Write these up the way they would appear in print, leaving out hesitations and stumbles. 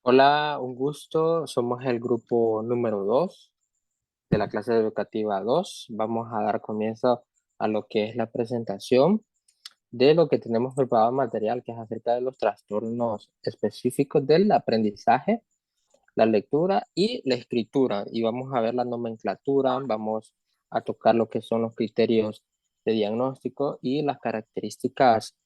Hola, un gusto. Somos el grupo número 2 de la clase educativa 2. Vamos a dar comienzo a lo que es la presentación de lo que tenemos preparado material, que es acerca de los trastornos específicos del aprendizaje, la lectura y la escritura. Y vamos a ver la nomenclatura, vamos a tocar lo que son los criterios de diagnóstico y las características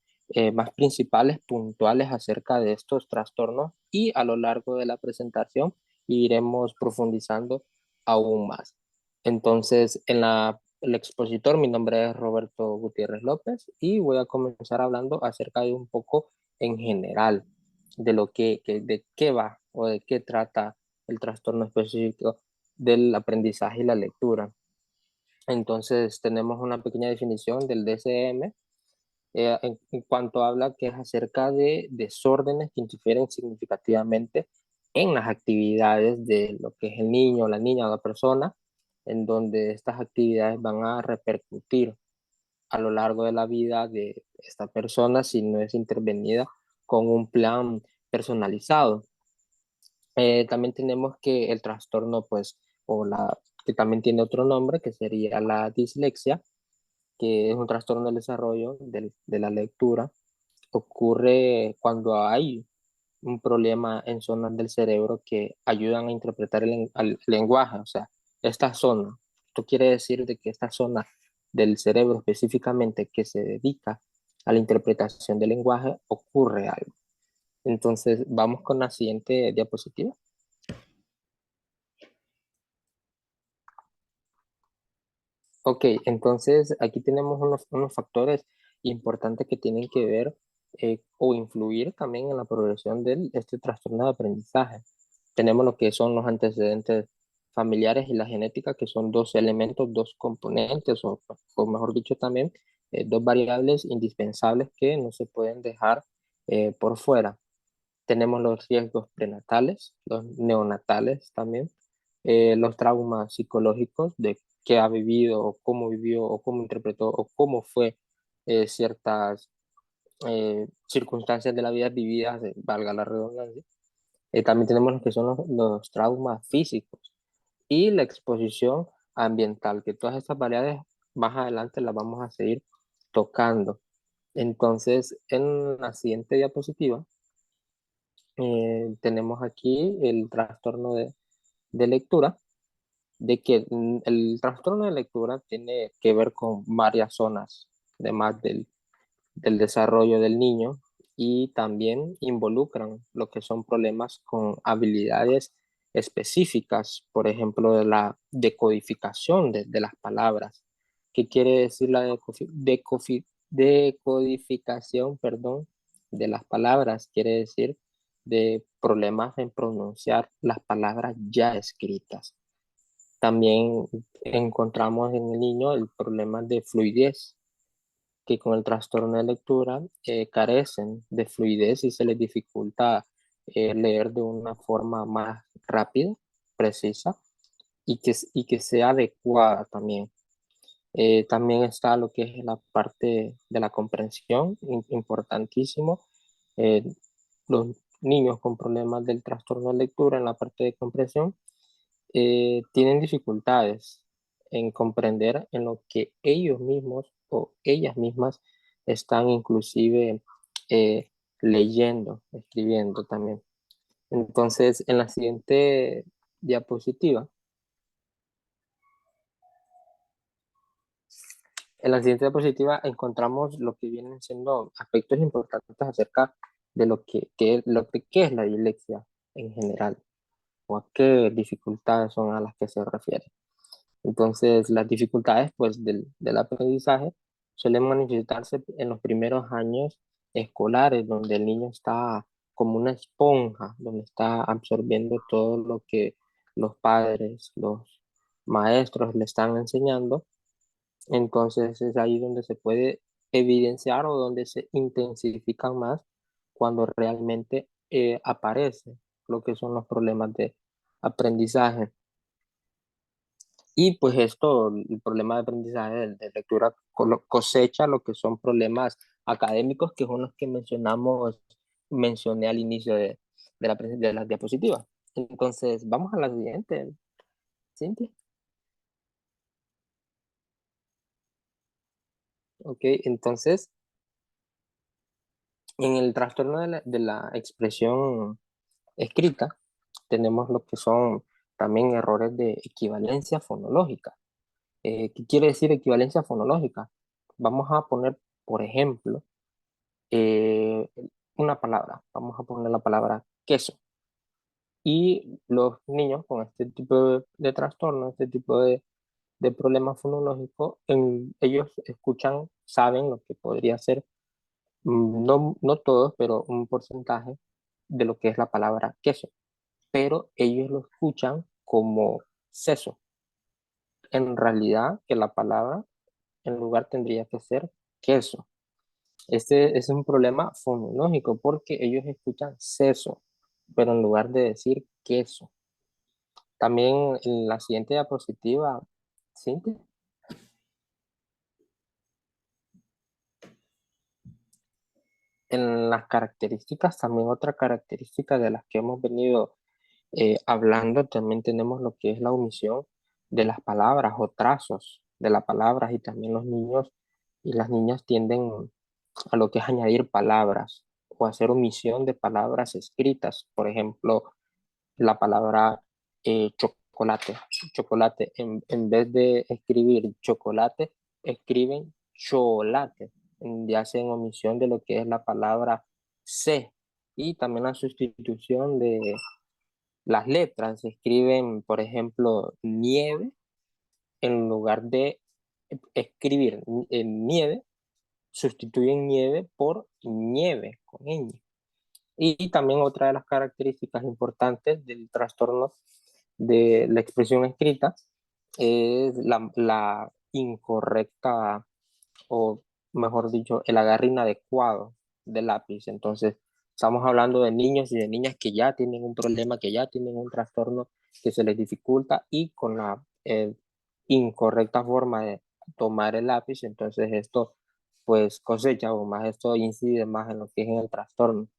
más principales, puntuales acerca de estos trastornos. Y a lo largo de la presentación iremos profundizando aún más. Entonces, el expositor, mi nombre es Roberto Gutiérrez López y voy a comenzar hablando acerca de un poco en general de de qué va o de qué trata el trastorno específico del aprendizaje y la lectura. Entonces, tenemos una pequeña definición del DSM en cuanto habla que es acerca de desórdenes que interfieren significativamente en las actividades de lo que es el niño, la niña o la persona, en donde estas actividades van a repercutir a lo largo de la vida de esta persona si no es intervenida con un plan personalizado. También tenemos que el trastorno, pues, que también tiene otro nombre, que sería la dislexia, que es un trastorno del desarrollo de la lectura. Ocurre cuando hay un problema en zonas del cerebro que ayudan a interpretar el lenguaje. O sea, esta zona, esto quiere decir de que esta zona del cerebro específicamente que se dedica a la interpretación del lenguaje, ocurre algo. Entonces, vamos con la siguiente diapositiva. Ok, entonces aquí tenemos unos factores importantes que tienen que ver o influir también en la progresión de este trastorno de aprendizaje. Tenemos lo que son los antecedentes familiares y la genética, que son dos elementos, dos componentes, o mejor dicho también, dos variables indispensables que no se pueden dejar por fuera. Tenemos los riesgos prenatales, los neonatales también, los traumas psicológicos de qué ha vivido, o cómo vivió, o cómo interpretó, o cómo fue ciertas circunstancias de la vida vividas, valga la redundancia. También tenemos lo que son los traumas físicos y la exposición ambiental, que todas estas variables más adelante las vamos a seguir tocando. Entonces, en la siguiente diapositiva, tenemos aquí el trastorno de lectura, de que el trastorno de lectura tiene que ver con varias zonas, además del desarrollo del niño, y también involucran lo que son problemas con habilidades específicas, por ejemplo, de la decodificación de las palabras. ¿Qué quiere decir la decodificación, perdón, de las palabras? Quiere decir de problemas en pronunciar las palabras ya escritas. También encontramos en el niño el problema de fluidez, que con el trastorno de lectura carecen de fluidez y se les dificulta leer de una forma más rápida, precisa y que sea adecuada también. También está lo que es la parte de la comprensión, importantísimo. Eh, los niños con problemas del trastorno de lectura en la parte de comprensión tienen dificultades en comprender en lo que ellos mismos o ellas mismas están inclusive eh, leyendo, escribiendo también. Entonces, diapositiva, en la siguiente diapositiva encontramos lo que vienen siendo aspectos importantes acerca de qué es la dislexia en general o a qué dificultades son a las que se refiere. Entonces, las dificultades pues, del aprendizaje suelen manifestarse en los primeros años escolares, donde el niño está como una esponja, donde está absorbiendo todo lo que los padres, los maestros le están enseñando. Entonces, es ahí donde se puede evidenciar o donde se intensifican más cuando realmente aparece lo que son los problemas de aprendizaje. Y pues esto, el problema de aprendizaje de lectura cosecha lo que son problemas académicos, que son los que mencioné al inicio de las diapositivas. Entonces, vamos a la siguiente, Cintia. Ok, entonces, en el trastorno de la expresión escrita, tenemos lo que son también errores de equivalencia fonológica. ¿Qué quiere decir equivalencia fonológica? Vamos a poner, por ejemplo, eh, una palabra. Vamos a poner la palabra queso. Y los niños con este tipo de trastorno, este tipo de problema fonológico, ellos escuchan, saben lo que podría ser, no todos, pero un porcentaje de lo que es la palabra queso, pero ellos lo escuchan como seso. En realidad, que la palabra en lugar tendría que ser queso. Este es un problema fonológico porque ellos escuchan seso, pero en lugar de decir queso. También en la siguiente diapositiva, Cintia, en las características, también otra característica de las que hemos venido hablando, también tenemos lo que es la omisión de las palabras o trazos de las palabras y también los niños y las niñas tienden a lo que es añadir palabras o hacer omisión de palabras escritas. Por ejemplo, la palabra chocolate. Chocolate, en vez de escribir chocolate, escriben chocolate. Y hacen omisión de lo que es la palabra C. Y también la sustitución de las letras. Escriben, por ejemplo, nieve en lugar de escribir nieve, sustituyen nieve por nieve con ñ. Y también otra de las características importantes del trastorno de la expresión escrita es la incorrecta, o mejor dicho, el agarre inadecuado del lápiz. Entonces, estamos hablando de niños y de niñas que ya tienen un problema, que ya tienen un trastorno que se les dificulta y con la incorrecta forma de tomar el lápiz, entonces esto pues cosecha o más, esto incide más en lo que es en el trastorno.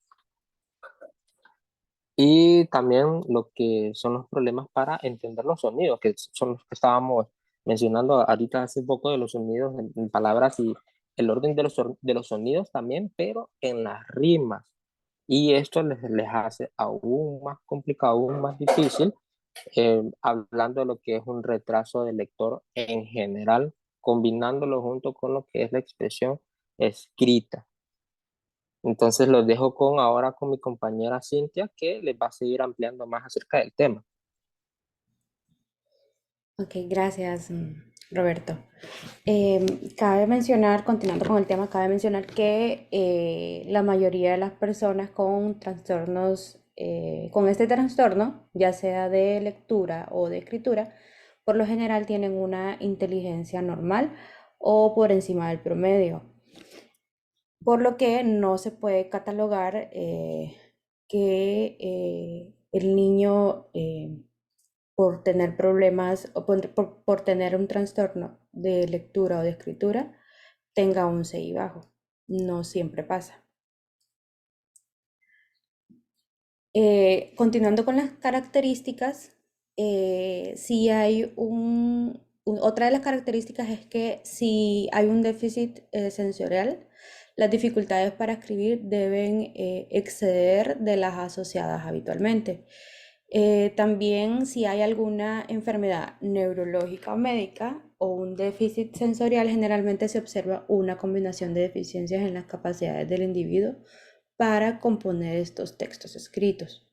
Y también lo que son los problemas para entender los sonidos, que son los que estábamos mencionando ahorita hace poco de los sonidos en palabras y el orden de los sonidos también, pero en las rimas. Y esto les hace aún más complicado, aún más difícil, hablando de lo que es un retraso del lector en general, combinándolo junto con lo que es la expresión escrita. Entonces los dejo con ahora con mi compañera Cintia, que les va a seguir ampliando más acerca del tema. Ok, gracias, Roberto. Cabe mencionar, continuando con el tema, cabe mencionar que la mayoría de las personas con trastornos, con este trastorno, ya sea de lectura o de escritura, por lo general tienen una inteligencia normal o por encima del promedio, por lo que no se puede catalogar que el niño por tener problemas o por tener un trastorno de lectura o de escritura, tenga un CI bajo. No siempre pasa. Continuando con las características, si hay otra de las características es que si hay un déficit sensorial, las dificultades para escribir deben exceder de las asociadas habitualmente. También si hay alguna enfermedad neurológica o médica o un déficit sensorial, generalmente se observa una combinación de deficiencias en las capacidades del individuo para componer estos textos escritos.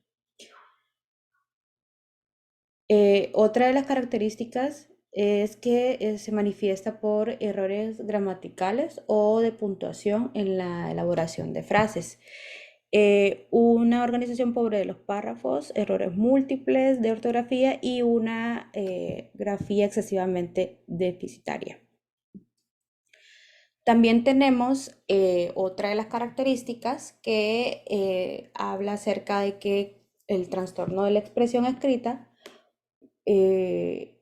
Otra de las características es que se manifiesta por errores gramaticales o de puntuación en la elaboración de frases. Una organización pobre de los párrafos, errores múltiples de ortografía y una grafía excesivamente deficitaria. También tenemos otra de las características que habla acerca de que el trastorno de la expresión escrita, eh,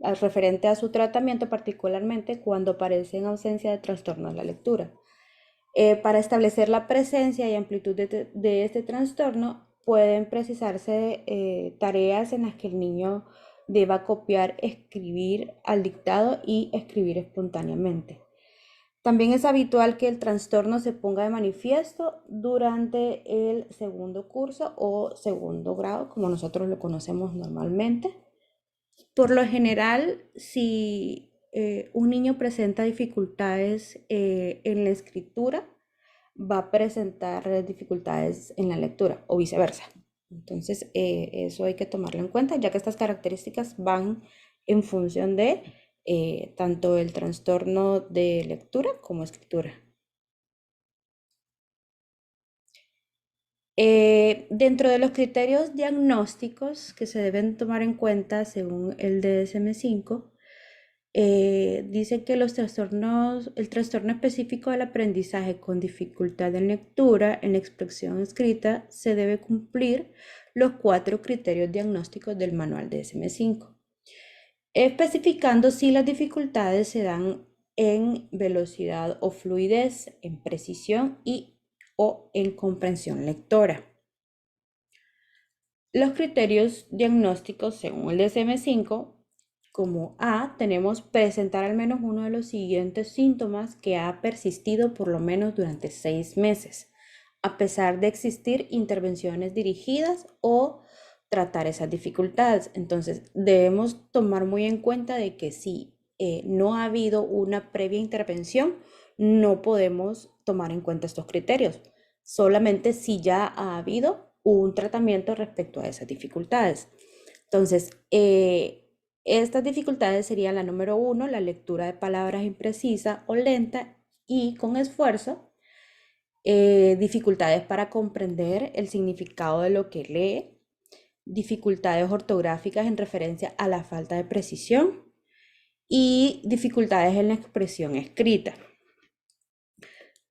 referente a su tratamiento, particularmente cuando aparece en ausencia de trastorno de la lectura. Para establecer la presencia y amplitud de este trastorno, pueden precisarse tareas en las que el niño deba copiar, escribir al dictado y escribir espontáneamente. También es habitual que el trastorno se ponga de manifiesto durante el segundo curso o segundo grado, como nosotros lo conocemos normalmente. Por lo general, si un niño presenta dificultades en la escritura, va a presentar dificultades en la lectura o viceversa. Entonces, eso hay que tomarlo en cuenta, ya que estas características van en función de tanto el trastorno de lectura como escritura. Dentro de los criterios diagnósticos que se deben tomar en cuenta según el DSM-5, dice que el trastorno específico del aprendizaje con dificultad en lectura, en expresión escrita, se debe cumplir los 4 criterios diagnósticos del manual DSM-5, especificando si las dificultades se dan en velocidad o fluidez, en precisión y o en comprensión lectora. Los criterios diagnósticos según el DSM-5, como A, tenemos presentar al menos uno de los siguientes síntomas que ha persistido por lo menos durante 6 meses, a pesar de existir intervenciones dirigidas o tratar esas dificultades. Entonces, debemos tomar muy en cuenta de que si no ha habido una previa intervención, no podemos tomar en cuenta estos criterios. Solamente si ya ha habido un tratamiento respecto a esas dificultades. Entonces, estas dificultades serían la número 1, la lectura de palabras imprecisa o lenta y con esfuerzo, dificultades para comprender el significado de lo que lee, dificultades ortográficas en referencia a la falta de precisión y dificultades en la expresión escrita.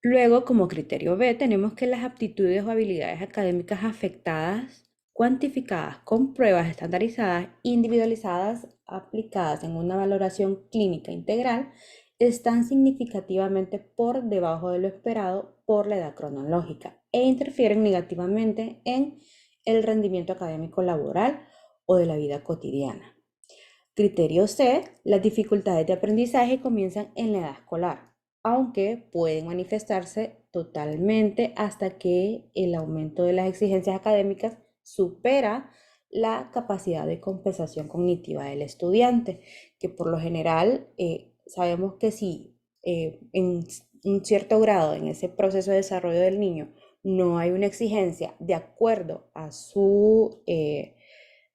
Luego, como criterio B, tenemos que las aptitudes o habilidades académicas afectadas, cuantificadas con pruebas estandarizadas, individualizadas, aplicadas en una valoración clínica integral, están significativamente por debajo de lo esperado por la edad cronológica e interfieren negativamente en el rendimiento académico laboral o de la vida cotidiana. Criterio C, las dificultades de aprendizaje comienzan en la edad escolar, aunque pueden manifestarse totalmente hasta que el aumento de las exigencias académicas supera la capacidad de compensación cognitiva del estudiante, que por lo general sabemos que si en un cierto grado en ese proceso de desarrollo del niño no hay una exigencia de acuerdo a su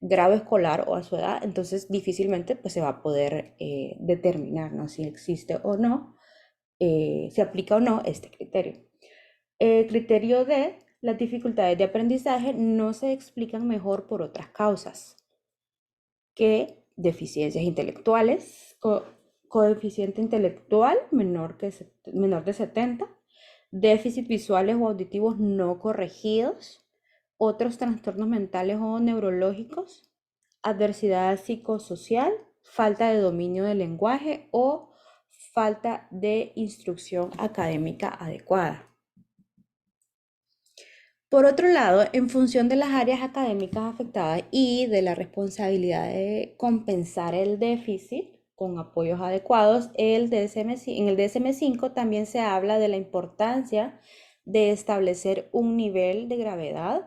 grado escolar o a su edad, entonces difícilmente pues, se va a poder determinar, ¿no? Si existe o no, si aplica o no este criterio. Criterio D, las dificultades de aprendizaje no se explican mejor por otras causas que deficiencias intelectuales, coeficiente intelectual menor de 70, déficits visuales o auditivos no corregidos, otros trastornos mentales o neurológicos, adversidad psicosocial, falta de dominio del lenguaje o falta de instrucción académica adecuada. Por otro lado, en función de las áreas académicas afectadas y de la responsabilidad de compensar el déficit con apoyos adecuados, en el DSM-5 también se habla de la importancia de establecer un nivel de gravedad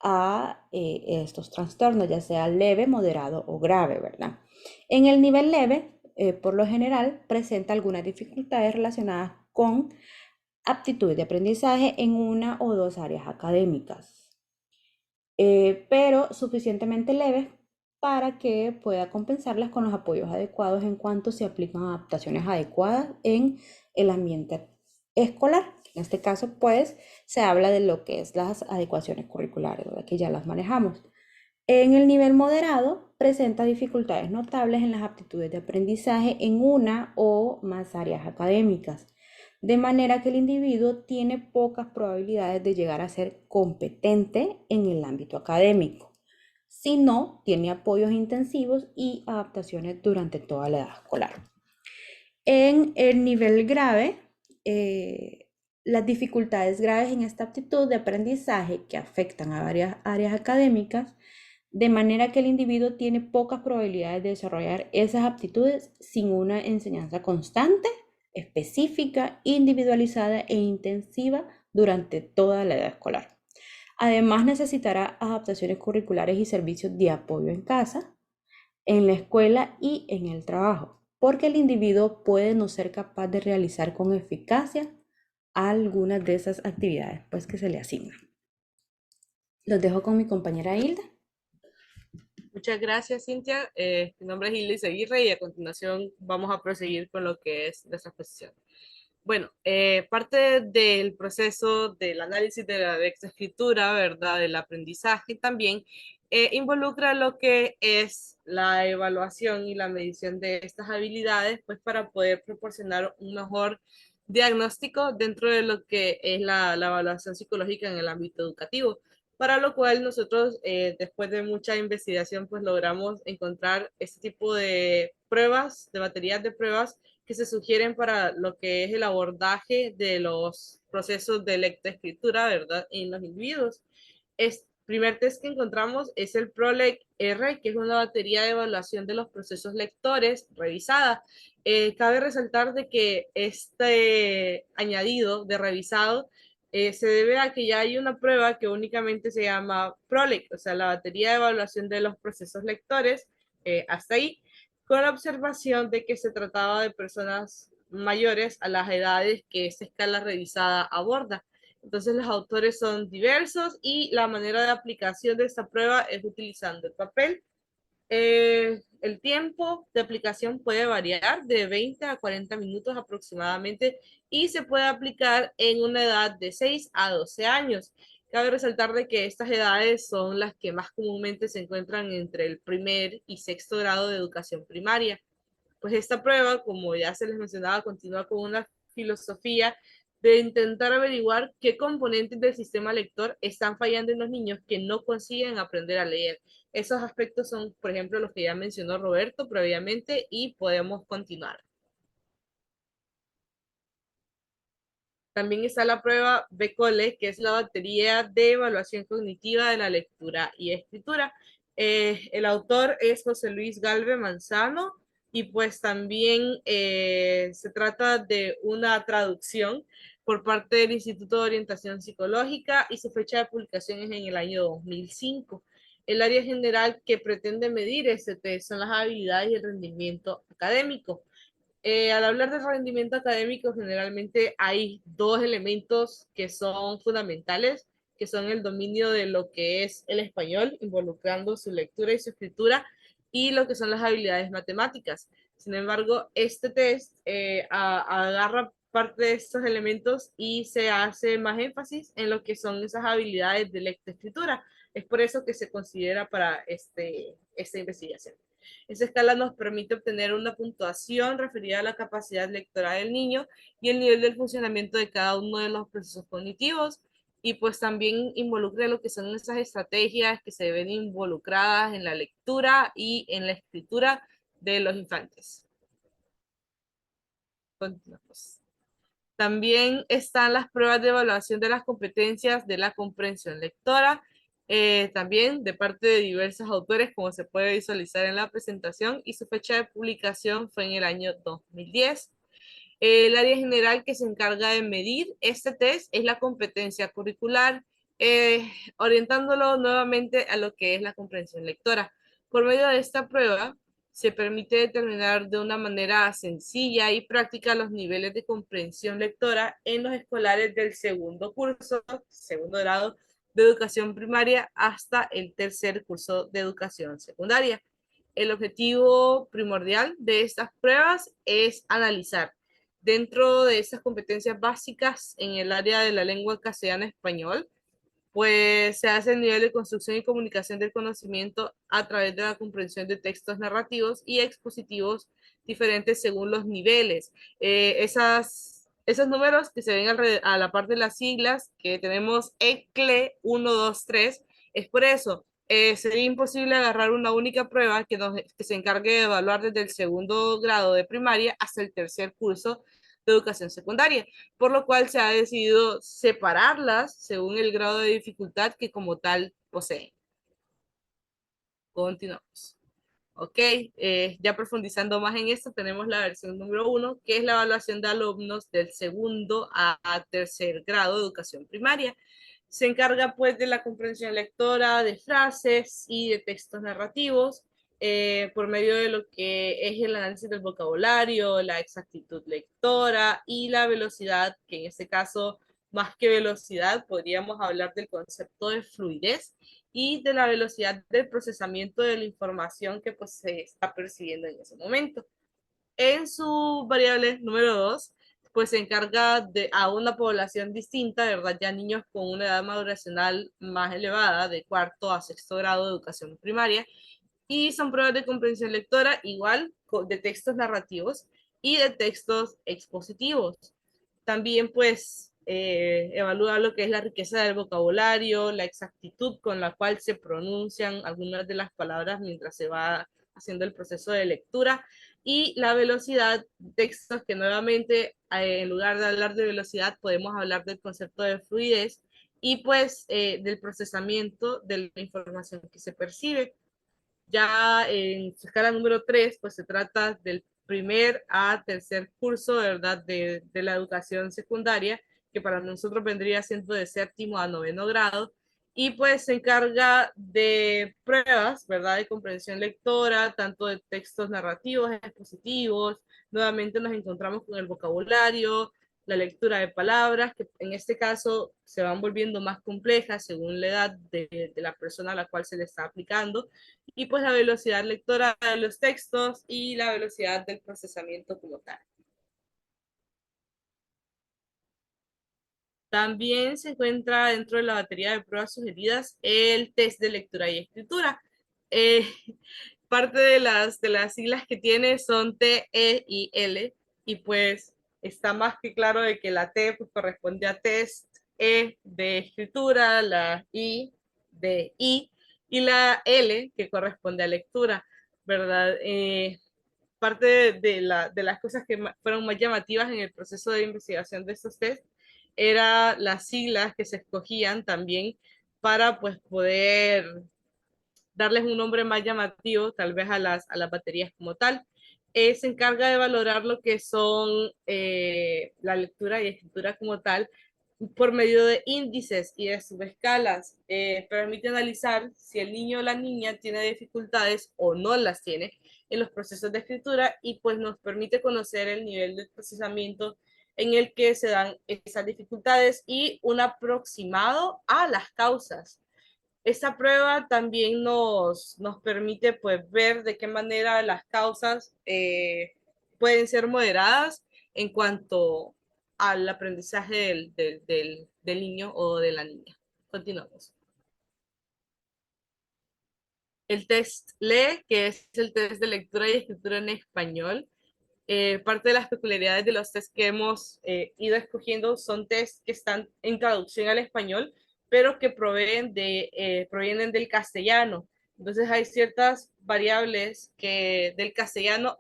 a estos trastornos, ya sea leve, moderado o grave, ¿verdad? En el nivel leve, por lo general, presenta algunas dificultades relacionadas con aptitudes de aprendizaje en una o dos áreas académicas, pero suficientemente leves para que pueda compensarlas con los apoyos adecuados en cuanto se aplican adaptaciones adecuadas en el ambiente escolar. En este caso, pues, se habla de lo que es las adecuaciones curriculares, ¿verdad? Que ya las manejamos. En el nivel moderado, presenta dificultades notables en las aptitudes de aprendizaje en una o más áreas académicas, de manera que el individuo tiene pocas probabilidades de llegar a ser competente en el ámbito académico, si no tiene apoyos intensivos y adaptaciones durante toda la edad escolar. En el nivel grave, las dificultades graves en esta aptitud de aprendizaje que afectan a varias áreas académicas, de manera que el individuo tiene pocas probabilidades de desarrollar esas aptitudes sin una enseñanza constante, específica, individualizada e intensiva durante toda la edad escolar. Además, necesitará adaptaciones curriculares y servicios de apoyo en casa, en la escuela y en el trabajo, porque el individuo puede no ser capaz de realizar con eficacia algunas de esas actividades pues que se le asignan. Los dejo con mi compañera Hilda. Muchas gracias, Cintia. Mi nombre es Hilda Aguirre y a continuación vamos a proseguir con lo que es nuestra exposición. Bueno, parte del proceso del análisis de la lectoescritura, ¿verdad? Del aprendizaje también involucra lo que es la evaluación y la medición de estas habilidades, pues para poder proporcionar un mejor diagnóstico dentro de lo que es la evaluación psicológica en el ámbito educativo, para lo cual nosotros, después de mucha investigación, pues logramos encontrar este tipo de pruebas, de baterías de pruebas que se sugieren para lo que es el abordaje de los procesos de lectoescritura, ¿verdad?, en los individuos. El primer test que encontramos es el ProLec-R, que es una batería de evaluación de los procesos lectores revisada. Cabe resaltar de que este añadido de revisado se debe a que ya hay una prueba que únicamente se llama ProLec, o sea, la batería de evaluación de los procesos lectores, hasta ahí, con la observación de que se trataba de personas mayores a las edades que esta escala revisada aborda. Entonces los autores son diversos y la manera de aplicación de esta prueba es utilizando el papel. El tiempo de aplicación puede variar de 20 a 40 minutos aproximadamente y se puede aplicar en una edad de 6 a 12 años. Cabe resaltar de que estas edades son las que más comúnmente se encuentran entre el primer y sexto grado de educación primaria. Pues esta prueba, como ya se les mencionaba, continúa con una filosofía de intentar averiguar qué componentes del sistema lector están fallando en los niños que no consiguen aprender a leer. Esos aspectos son, por ejemplo, los que ya mencionó Roberto previamente y podemos continuar. También está la prueba BCOLE, que es la batería de evaluación cognitiva de la lectura y escritura. El autor es José Luis Galve Manzano y pues también se trata de una traducción por parte del Instituto de Orientación Psicológica y su fecha de publicación es en el año 2005. El área general que pretende medir este test son las habilidades y el rendimiento académico. Al hablar de rendimiento académico, generalmente hay dos elementos que son fundamentales, que son el dominio de lo que es el español, involucrando su lectura y su escritura, y lo que son las habilidades matemáticas. Sin embargo, este test agarra parte de estos elementos y se hace más énfasis en lo que son esas habilidades de lectoescritura. Es por eso que se considera para esta investigación. Esa escala nos permite obtener una puntuación referida a la capacidad lectora del niño y el nivel del funcionamiento de cada uno de los procesos cognitivos, y pues también involucra lo que son esas estrategias que se ven involucradas en la lectura y en la escritura de los infantes. Continuamos. También están las pruebas de evaluación de las competencias de la comprensión lectora, también de parte de diversos autores, como se puede visualizar en la presentación, y su fecha de publicación fue en el año 2010. El área general que se encarga de medir este test es la competencia curricular, orientándolo nuevamente a lo que es la comprensión lectora. Por medio de esta prueba, se permite determinar de una manera sencilla y práctica los niveles de comprensión lectora en los escolares del segundo curso, segundo grado de educación primaria hasta el tercer curso de educación secundaria. El objetivo primordial de estas pruebas es analizar dentro de esas competencias básicas en el área de la lengua castellana-español, pues se hace el nivel de construcción y comunicación del conocimiento a través de la comprensión de textos narrativos y expositivos diferentes según los niveles. Esos números que se ven a la parte de las siglas, que tenemos ECLE 1, 2, 3, es por eso. Sería imposible agarrar una única prueba que se encargue de evaluar desde el segundo grado de primaria hasta el tercer curso de educación secundaria, por lo cual se ha decidido separarlas según el grado de dificultad que como tal poseen. Continuamos. Ok, ya profundizando más en esto, tenemos la versión número 1, que es la evaluación de alumnos del segundo a tercer grado de educación primaria. Se encarga pues de la comprensión lectora, de frases y de textos narrativos, por medio de lo que es el análisis del vocabulario, la exactitud lectora y la velocidad, que en este caso, más que velocidad, podríamos hablar del concepto de fluidez y de la velocidad del procesamiento de la información que pues se está percibiendo en ese momento. En su variable número 2, pues se encarga de a una población distinta, ¿verdad? Ya niños con una edad maduracional más elevada, de cuarto a sexto grado de educación primaria, y son pruebas de comprensión lectora igual de textos narrativos y de textos expositivos. También pues evalúa lo que es la riqueza del vocabulario, la exactitud con la cual se pronuncian algunas de las palabras mientras se va haciendo el proceso de lectura y la velocidad de textos que nuevamente en lugar de hablar de velocidad podemos hablar del concepto de fluidez y pues del procesamiento de la información que se percibe. Ya en su escala número 3, pues se trata del primer a tercer curso, ¿verdad? De la educación secundaria, que para nosotros vendría siendo de séptimo a noveno grado, y pues se encarga de pruebas, ¿verdad? De comprensión lectora, tanto de textos narrativos, expositivos, nuevamente nos encontramos con el vocabulario, la lectura de palabras, que en este caso se van volviendo más complejas según la edad de la persona a la cual se le está aplicando, y pues la velocidad lectora de los textos y la velocidad del procesamiento como tal. También se encuentra dentro de la batería de pruebas sugeridas el test de lectura y escritura. Eh, parte de las siglas que tiene son T, E y L, y pues está más que claro de que la T pues, corresponde a test, E de escritura, la I de I, y la L que corresponde a lectura, ¿verdad? Parte de las cosas que fueron más llamativas en el proceso de investigación de estos test era las siglas que se escogían también para pues poder darles un nombre más llamativo tal vez a las baterías como tal. Se encarga de valorar lo que son la lectura y escritura como tal por medio de índices y de subescalas. Permite analizar si el niño o la niña tiene dificultades o no las tiene en los procesos de escritura y pues nos permite conocer el nivel de procesamiento en el que se dan esas dificultades y un aproximado a las causas. Esta prueba también nos permite pues, ver de qué manera las causas pueden ser moderadas en cuanto al aprendizaje del niño o de la niña. Continuamos. El test LE, que es el test de lectura y escritura en español, parte de las peculiaridades de los test que hemos ido escogiendo son test que están en traducción al español, pero que provienen del castellano. Entonces hay ciertas variables que del castellano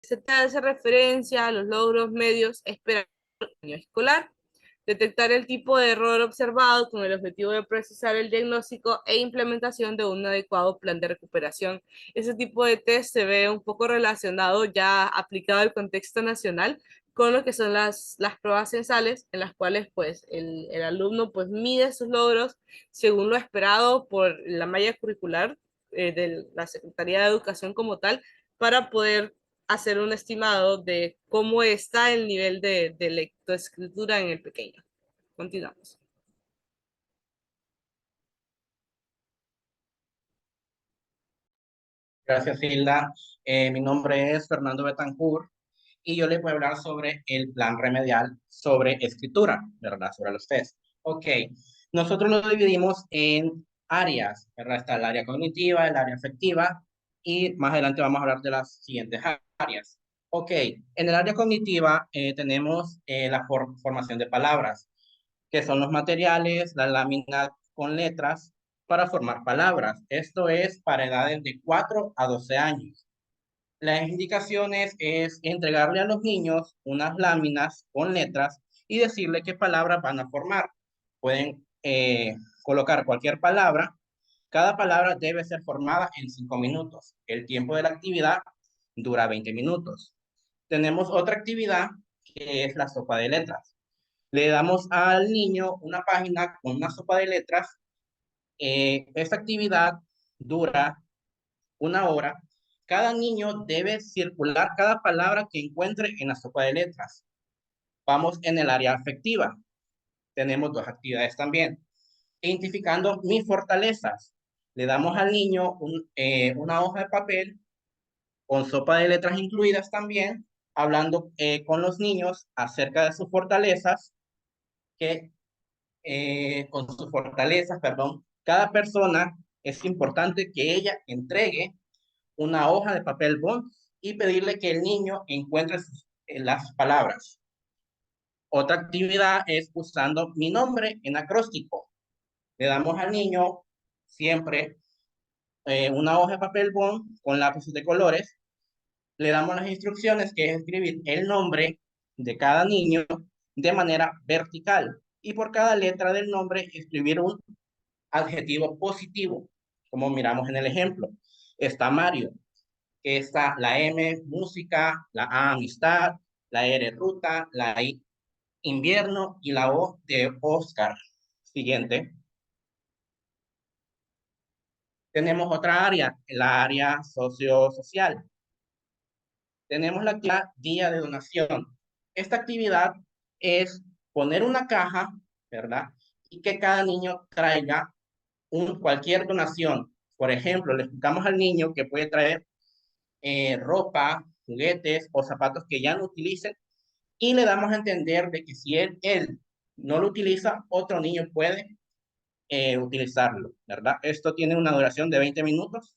se te hace referencia a los logros medios esperados del año escolar, detectar el tipo de error observado con el objetivo de precisar el diagnóstico e implementación de un adecuado plan de recuperación. Ese tipo de test se ve un poco relacionado ya aplicado al contexto nacional con lo que son las pruebas censales en las cuales pues el alumno pues mide sus logros según lo esperado por la malla curricular de la Secretaría de Educación como tal para poder hacer un estimado de cómo está el nivel de lectoescritura en el pequeño. Continuamos. Gracias, Hilda. Mi nombre es Fernando Betancourt y yo les voy a hablar sobre el plan remedial sobre escritura, ¿verdad? Sobre los test. Ok, nosotros lo dividimos en áreas, ¿verdad? Está el área cognitiva, el área afectiva y más adelante vamos a hablar de las siguientes áreas. Ok, en el área cognitiva tenemos la formación de palabras, que son los materiales, la lámina con letras para formar palabras. Esto es para edades de 4 a 12 años. Las indicaciones es entregarle a los niños unas láminas con letras y decirle qué palabras van a formar. Pueden colocar cualquier palabra. Cada palabra debe ser formada en 5 minutos. El tiempo de la actividad dura 20 minutos. Tenemos otra actividad que es la sopa de letras. Le damos al niño una página con una sopa de letras. Esta actividad dura 1 hora. Cada niño debe circular cada palabra que encuentre en la sopa de letras. Vamos en el área afectiva. Tenemos 2 actividades también. Identificando mis fortalezas. Le damos al niño una hoja de papel con sopa de letras incluidas también, hablando con los niños acerca de sus fortalezas, que con sus fortalezas, perdón, cada persona es importante que ella entregue una hoja de papel bond y pedirle que el niño encuentre las palabras. Otra actividad es usando mi nombre en acróstico. Le damos al niño siempre una hoja de papel bond con lápices de colores. Le damos las instrucciones que es escribir el nombre de cada niño de manera vertical y por cada letra del nombre escribir un adjetivo positivo, como miramos en el ejemplo. Está Mario, que está la M, música, la A, amistad, la R, ruta, la I, invierno y la O de Oscar. Siguiente. Tenemos otra área, la área sociosocial. Tenemos la actividad Día de Donación. Esta actividad es poner una caja, ¿verdad? Y que cada niño traiga cualquier donación. Por ejemplo, le explicamos al niño que puede traer ropa, juguetes o zapatos que ya no utilicen y le damos a entender de que si él no lo utiliza, otro niño puede utilizarlo, ¿verdad? Esto tiene una duración de 20 minutos.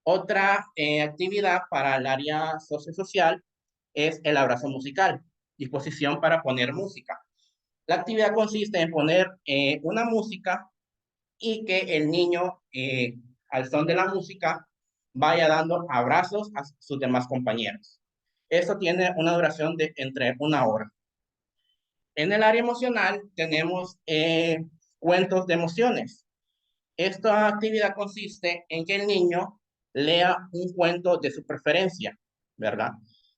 Otra actividad para el área sociosocial es el abrazo musical, disposición para poner música. La actividad consiste en poner una música y que el niño, al son de la música, vaya dando abrazos a sus demás compañeros. Esto tiene una duración de entre 1 hora. En el área emocional tenemos cuentos de emociones. Esta actividad consiste en que el niño lea un cuento de su preferencia, ¿verdad?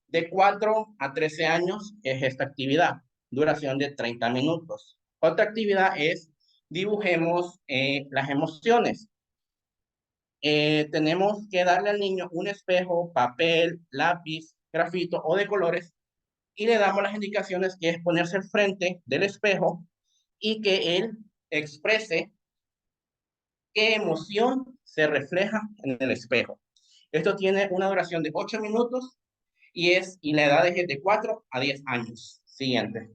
De 4 a 13 años es esta actividad, duración de 30 minutos. Otra actividad es dibujemos las emociones. Tenemos que darle al niño un espejo, papel, lápiz, grafito o de colores y le damos las indicaciones que es ponerse al frente del espejo y que él exprese qué emoción se refleja en el espejo. Esto tiene una duración de 8 minutos y la edad es de 4 a 10 años. Siguiente.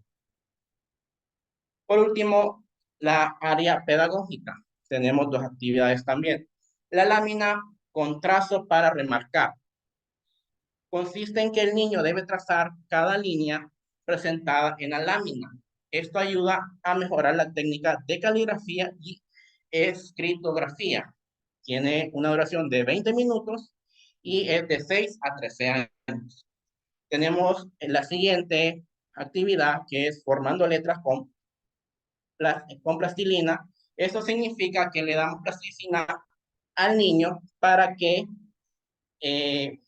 Por último, la área pedagógica. Tenemos 2 actividades también. La lámina con trazo para remarcar. Consiste en que el niño debe trazar cada línea presentada en la lámina. Esto ayuda a mejorar la técnica de caligrafía y escritografía. Tiene una duración de 20 minutos y es de 6 a 13 años. Tenemos la siguiente actividad que es formando letras con plastilina. Eso significa que le damos plasticina al niño para que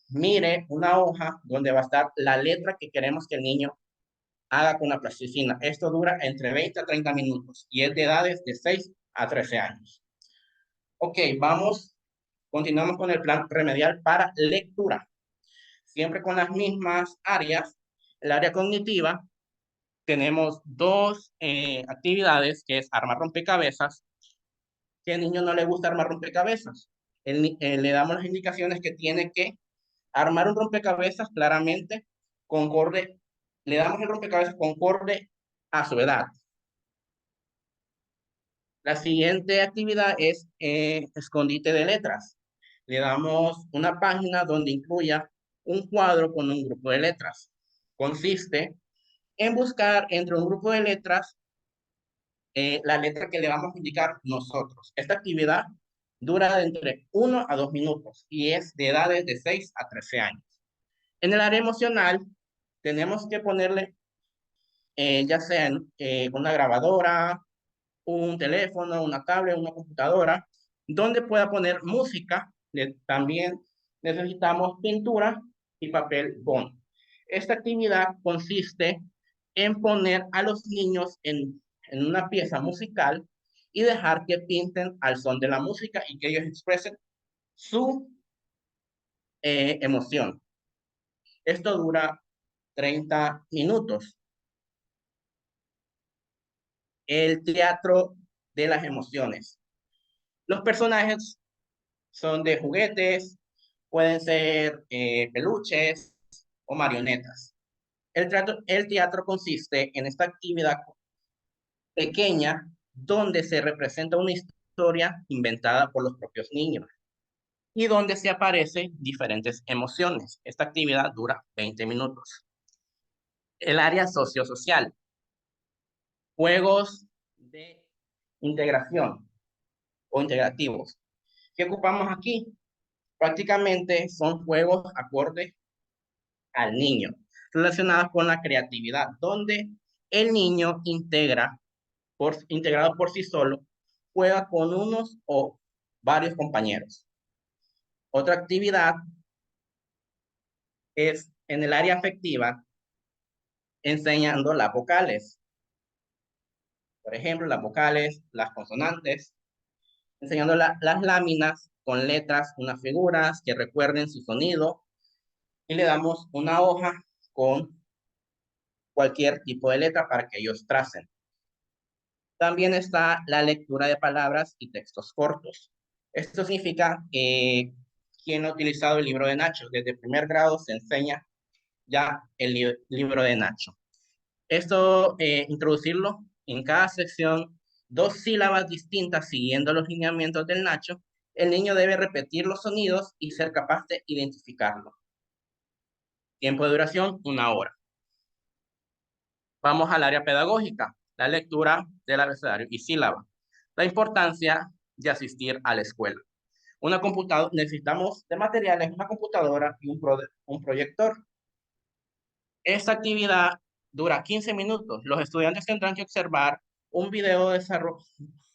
mire una hoja donde va a estar la letra que queremos que el niño haga con la plasticina. Esto dura entre 20 a 30 minutos y es de edades de 6 a 13 años. Ok, continuamos con el plan remedial para lectura. Siempre con las mismas áreas. El área cognitiva, tenemos 2 actividades, que es armar rompecabezas. Que al niño no le gusta armar rompecabezas. Le damos las indicaciones que tiene que armar un rompecabezas claramente, concorde, le damos el rompecabezas concorde a su edad. La siguiente actividad es escondite de letras. Le damos una página donde incluya un cuadro con un grupo de letras. Consiste en buscar entre un grupo de letras la letra que le vamos a indicar nosotros. Esta actividad dura de entre 1 a 2 minutos y es de edades de 6 a 13 años. En el área emocional, tenemos que ponerle, ya sea una grabadora, un teléfono, una tablet, una computadora, donde pueda poner música. También necesitamos pintura y papel bond. Esta actividad consiste en poner a los niños en una pieza musical y dejar que pinten al son de la música y que ellos expresen su emoción. Esto dura 30 minutos. El teatro de las emociones. Los personajes son de juguetes, pueden ser peluches o marionetas. El teatro consiste en esta actividad pequeña donde se representa una historia inventada por los propios niños y donde se aparecen diferentes emociones. Esta actividad dura 20 minutos. El área sociosocial. Juegos de integración o integrativos. ¿Qué ocupamos aquí? Prácticamente son juegos acordes al niño, relacionados con la creatividad, donde el niño integrado por sí solo, juega con unos o varios compañeros. Otra actividad es en el área afectiva, enseñando las vocales. Por ejemplo, las vocales, las consonantes, enseñando las láminas con letras, unas figuras que recuerden su sonido, y le damos una hoja con cualquier tipo de letra para que ellos tracen. También está la lectura de palabras y textos cortos. Esto significa que quien ha utilizado el libro de Nacho, desde primer grado se enseña ya el libro de Nacho. Esto, introducirlo en cada sección, 2 sílabas distintas siguiendo los lineamientos del Nacho. El niño debe repetir los sonidos y ser capaz de identificarlo. Tiempo de duración, 1 hora. Vamos al área pedagógica, la lectura del abecedario y sílaba. La importancia de asistir a la escuela. Necesitamos de materiales, una computadora y un proyector. Esta actividad dura 15 minutos. Los estudiantes tendrán que observar un video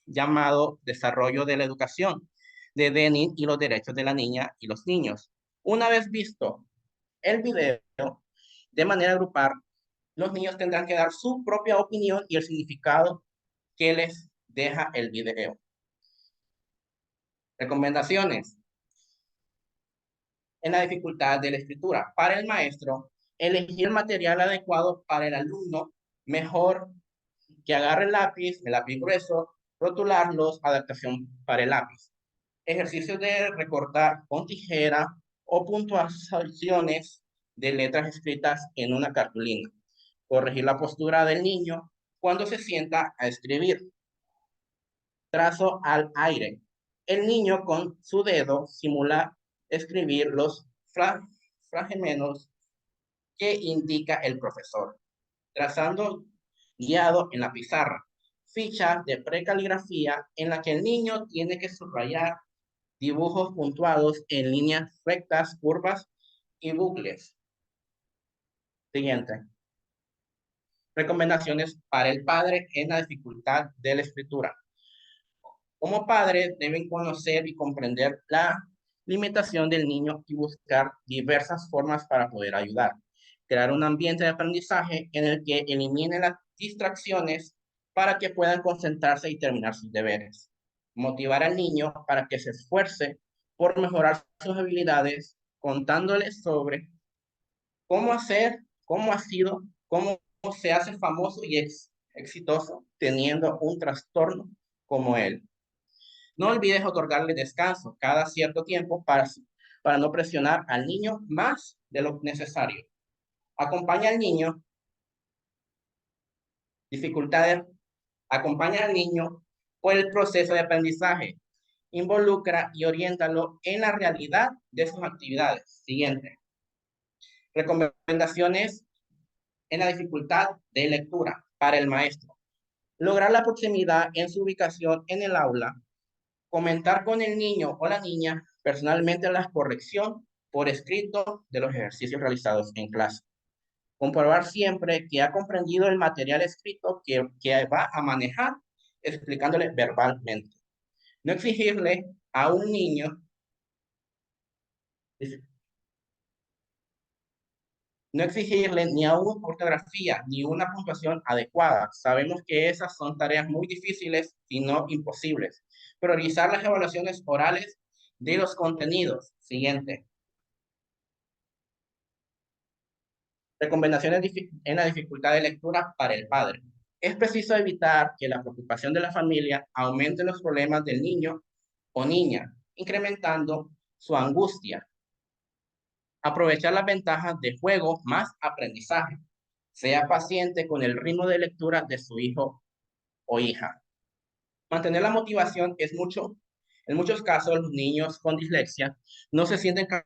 llamado Desarrollo de la Educación de DENIN y los derechos de la niña y los niños. Una vez visto el video, de manera grupal, los niños tendrán que dar su propia opinión y el significado que les deja el video. Recomendaciones. En la dificultad de la escritura. Para el maestro, elegir el material adecuado para el alumno, mejor que agarre el lápiz grueso, rotularlos, adaptación para el lápiz. Ejercicio de recortar con tijera o puntuaciones de letras escritas en una cartulina. Corregir la postura del niño cuando se sienta a escribir. Trazo al aire. El niño con su dedo simula escribir los fragmentos que indica el profesor, trazando guiado en la pizarra. Ficha de precaligrafía en la que el niño tiene que subrayar dibujos puntuados en líneas rectas, curvas y bucles. Siguiente. Recomendaciones para el padre en la dificultad de la escritura. Como padres deben conocer y comprender la limitación del niño y buscar diversas formas para poder ayudar. Crear un ambiente de aprendizaje en el que elimine las distracciones para que puedan concentrarse y terminar sus deberes. Motivar al niño para que se esfuerce por mejorar sus habilidades, contándoles sobre cómo se hace famoso y exitoso teniendo un trastorno como él. No olvides otorgarle descanso cada cierto tiempo para no presionar al niño más de lo necesario. Acompaña al niño, dificultades, acompaña al niño por el proceso de aprendizaje. Involucra y oriéntalo en la realidad de sus actividades. Siguiente. Recomendaciones en la dificultad de lectura para el maestro. Lograr la proximidad en su ubicación en el aula. Comentar con el niño o la niña personalmente la corrección por escrito de los ejercicios realizados en clase. Comprobar siempre que ha comprendido el material escrito que va a manejar, explicándole verbalmente. No exigirle a un niño, no exigirle ni a una ortografía ni una puntuación adecuada. Sabemos que esas son tareas muy difíciles y no imposibles. Priorizar las evaluaciones orales de los contenidos. Siguiente. Recomendaciones en la dificultad de lectura para el padre. Es preciso evitar que la preocupación de la familia aumente los problemas del niño o niña, incrementando su angustia. Aprovechar las ventajas de juego más aprendizaje. Sea paciente con el ritmo de lectura de su hijo o hija. Mantener la motivación es mucho. En muchos casos, los niños con dislexia no se sienten